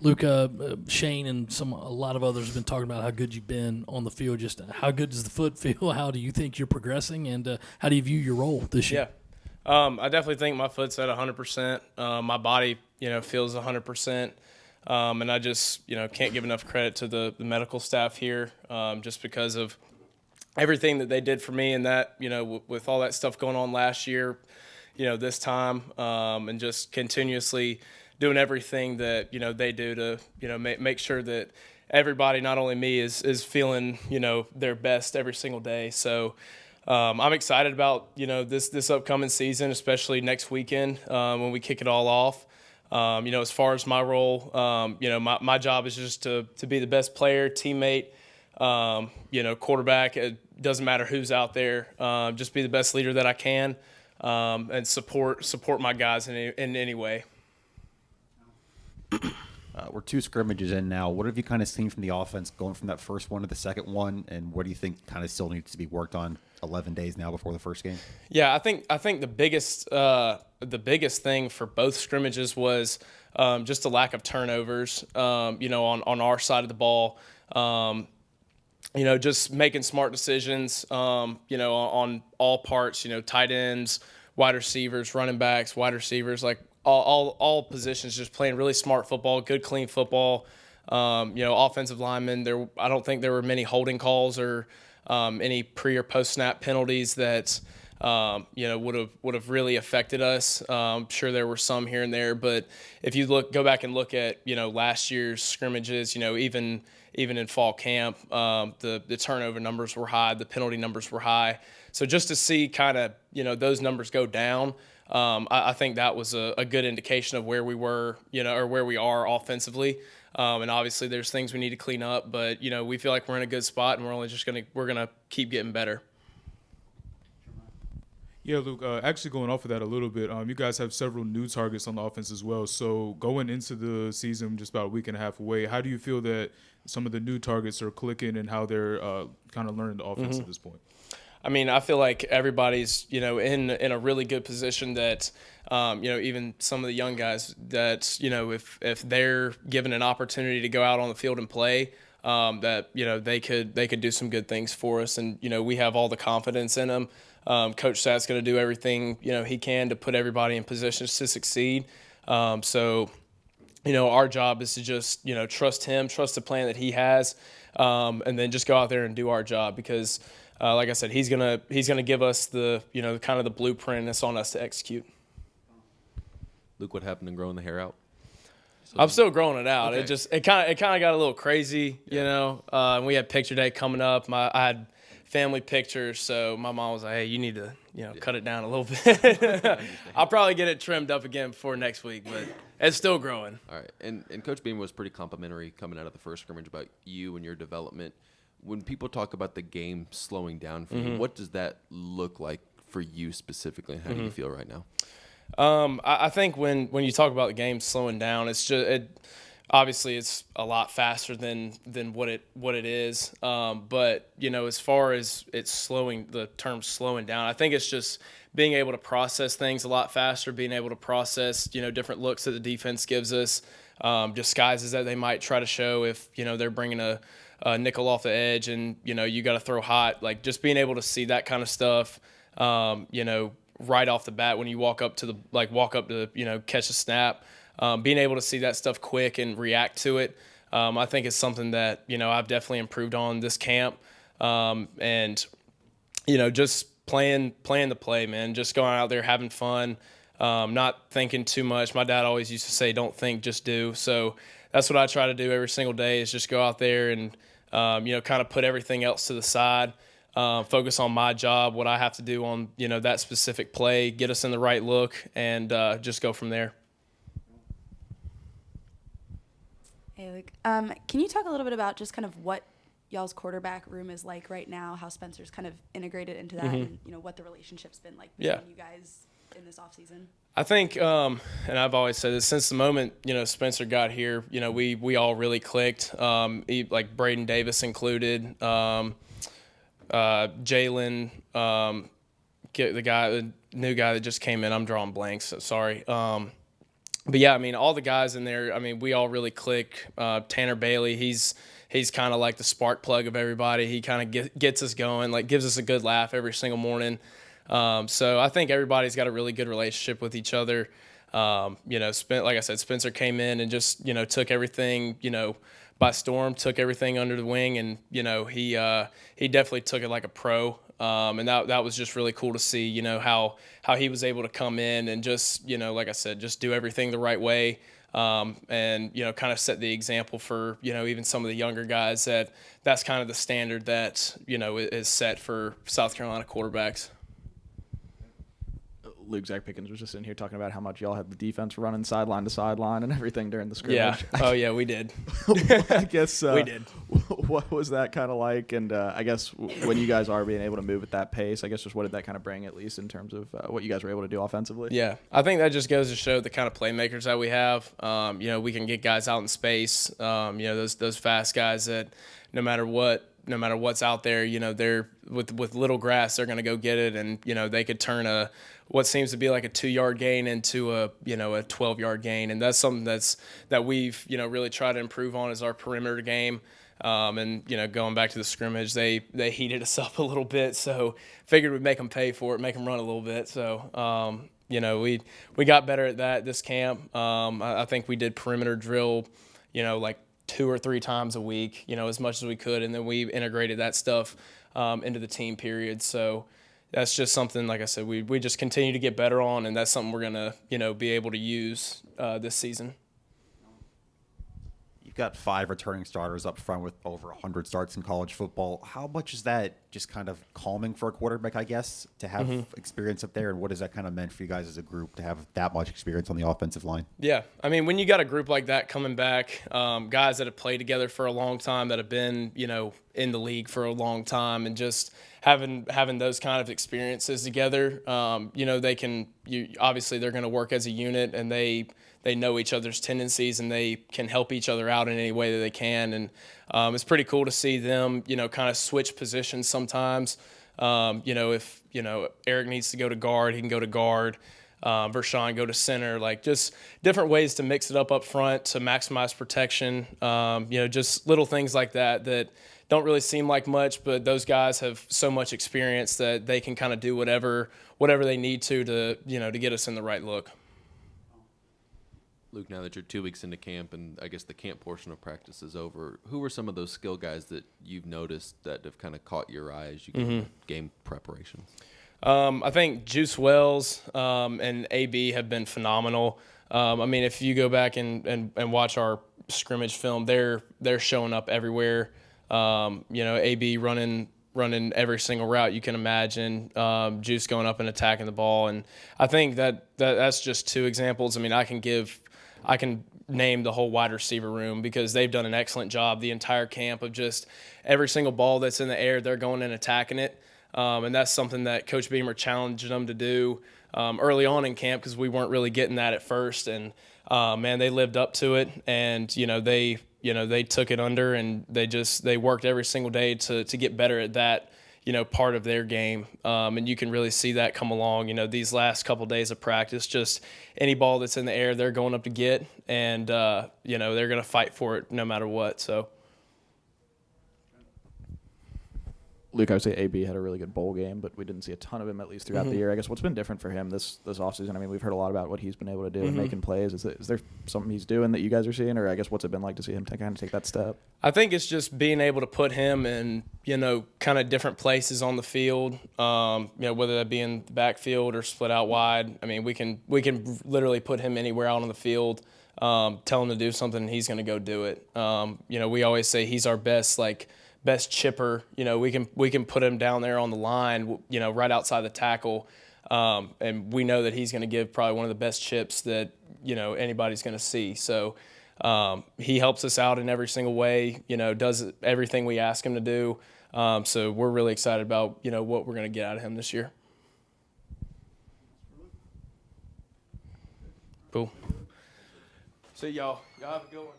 Luke, Shane, and a lot of others have been talking about how good you've been on the field. Just how good does the foot feel? How do you think you're progressing, and how do you view your role this year? Yeah, I definitely think my foot's at 100%. My body, feels 100%. And I just, can't give enough credit to the medical staff here, just because of everything that they did for me, and that, with all that stuff going on last year, this time, and just continuously doing everything that, they do to, make sure that everybody, not only me, is feeling, their best every single day. So I'm excited about, this upcoming season, especially next weekend, when we kick it all off. As far as my role, my job is just to be the best player, teammate, quarterback. It doesn't matter who's out there. Just be the best leader that I can, and support my guys in any way. We're 2 scrimmages in now. What have you kind of seen from the offense going from that first one to the second one, and what do you think kind of still needs to be worked on 11 days now before the first game? Yeah, I think the biggest thing for both scrimmages was just the lack of turnovers. On our side of the ball. Just making smart decisions. On all parts. Tight ends, wide receivers, running backs, wide receivers, like all positions. Just playing really smart football, good clean football. Offensive linemen. I don't think there were many holding calls or any pre or post snap penalties that would have really affected us. I'm sure there were some here and there, but if you go back and look at last year's scrimmages, even in fall camp, the turnover numbers were high, the penalty numbers were high. So just to see kind of those numbers go down, I think that was a good indication of where we were, or where we are offensively. And obviously there's things we need to clean up, but we feel like we're in a good spot, and we're gonna keep getting better. Yeah, Luke, actually going off of that a little bit, you guys have several new targets on the offense as well. So going into the season just about a week and a half away, how do you feel that some of the new targets are clicking and how they're kind of learning the offense at this point? I mean, I feel like everybody's, in a really good position that, even some of the young guys that, if they're given an opportunity to go out on the field and play, that, they could do some good things for us. And, we have all the confidence in them. Coach Satt's going to do everything, he can to put everybody in positions to succeed. So, our job is to just, trust him, trust the plan that he has, and then just go out there and do our job because, like I said, he's gonna give us the, kind of the blueprint, and it's on us to execute. Luke, what happened to growing the hair out? I'm still growing it out. Okay. It kind of got a little crazy, and we had picture day coming up. I had family pictures, so my mom was like, hey, you need to, cut it down a little bit. I'll probably get it trimmed up again before next week, but it's still growing. All right. And Coach Beam was pretty complimentary coming out of the first scrimmage about you and your development. When people talk about the game slowing down for you, what does that look like for you specifically, and how do you feel right now? I think when you talk about the game slowing down, it's just obviously it's a lot faster than what it is. But as far as it's the term slowing down, I think it's just being able to process things a lot faster, being able to process different looks that the defense gives us, disguises that they might try to show if they're bringing a nickel off the edge and you got to throw hot, like just being able to see that kind of stuff, right off the bat when you walk up to catch a snap, being able to see that stuff quick and react to it. I think it's something that I've definitely improved on this camp, and just playing the play, man, just going out there having fun, not thinking too much. My dad always used to say, don't think, just do. So that's what I try to do every single day, is just go out there and kind of put everything else to the side, focus on my job, what I have to do on that specific play, get us in the right look, and just go from there. Hey, Luke. Can you talk a little bit about just kind of what y'all's quarterback room is like right now, how Spencer's kind of integrated into that, and what the relationship's been like between you guys in this offseason? I think, and I've always said this, since the moment, Spencer got here, we all really clicked, like Braden Davis included, Jalen, the new guy that just came in, I'm drawing blanks, so sorry. but yeah, I mean, all the guys in there, I mean, we all really click. Tanner Bailey, he's kind of like the spark plug of everybody. He kind of gets us going, like gives us a good laugh every single morning. So I think everybody's got a really good relationship with each other. Like I said, Spencer came in and just, took everything, by storm, took everything under the wing, and, he definitely took it like a pro. And that was just really cool to see, how he was able to come in and just, like I said, just do everything the right way. And, kind of set the example for, even some of the younger guys that's kind of the standard that, is set for South Carolina quarterbacks. Luke, Zach Pickens was just in here talking about how much y'all had the defense running sideline to sideline and everything during the scrimmage. Yeah. Oh, yeah, we did. I guess we did. What was that kind of like? And I guess when you guys are being able to move at that pace, I guess just what did that kind of bring, at least in terms of what you guys were able to do offensively? Yeah, I think that just goes to show the kind of playmakers that we have. We can get guys out in space. Those fast guys that no matter what's out there, they're with little grass, they're going to go get it, and they could turn what seems to be like a 2-yard gain into a 12-yard gain, and that's something that we've really tried to improve on is our perimeter game. And going back to the scrimmage, they heated us up a little bit, so figured we'd make them pay for it, make them run a little bit. So we got better at that this camp. I think we did perimeter drill, like 2 or 3 times a week, as much as we could, and then we integrated that stuff into the team period. So that's just something, like I said, we just continue to get better on, and that's something we're gonna be able to use this season. You've got 5 returning starters up front with over 100 starts in college football. How much is that just kind of calming for a quarterback, I guess, to have experience up there? And what has that kind of meant for you guys as a group to have that much experience on the offensive line? Yeah, I mean, when you got a group like that coming back, guys that have played together for a long time, that have been, in the league for a long time, and just having those kind of experiences together, obviously they're going to work as a unit, and they know each other's tendencies, and they can help each other out in any way that they can. And it's pretty cool to see them, kind of switch positions sometimes. If, Eric needs to go to guard, he can go to guard. Vershawn go to center, like just different ways to mix it up front to maximize protection. Just little things like that don't really seem like much, but those guys have so much experience that they can kind of do whatever they need to get us in the right look. Luke, now that you're 2 weeks into camp and I guess the camp portion of practice is over, who were some of those skill guys that you've noticed that have kind of caught your eye as you get game preparations? I think Juice Wells and AB have been phenomenal. If you go back and watch our scrimmage film, they're showing up everywhere. AB running every single route you can imagine, Juice going up and attacking the ball. And I think that's just 2 examples. I can name the whole wide receiver room because they've done an excellent job the entire camp of just every single ball that's in the air, they're going and attacking it. And that's something that Coach Beamer challenged them to do early on in camp because we weren't really getting that at first. And, they lived up to it. And, they took it under, and they worked every single day to get better at that, part of their game. And you can really see that come along, these last couple days of practice, just any ball that's in the air, they're going up to get, and, they're going to fight for it no matter what. So. Luke, I would say AB had a really good bowl game, but we didn't see a ton of him, at least throughout the year. I guess what's been different for him this offseason? We've heard a lot about what he's been able to do and making plays. Is there something he's doing that you guys are seing, or I guess what's it been like to see him kind of take that step? I think it's just being able to put him in, kind of different places on the field, whether that be in the backfield or split out wide. We can literally put him anywhere out on the field, tell him to do something, and he's going to go do it. We always say he's our best chipper. We can put him down there on the line, right outside the tackle, and we know that he's going to give probably one of the best chips that anybody's going to see. So he helps us out in every single way. Does everything we ask him to do. So we're really excited about what we're going to get out of him this year. Cool. See y'all. Y'all have a good one.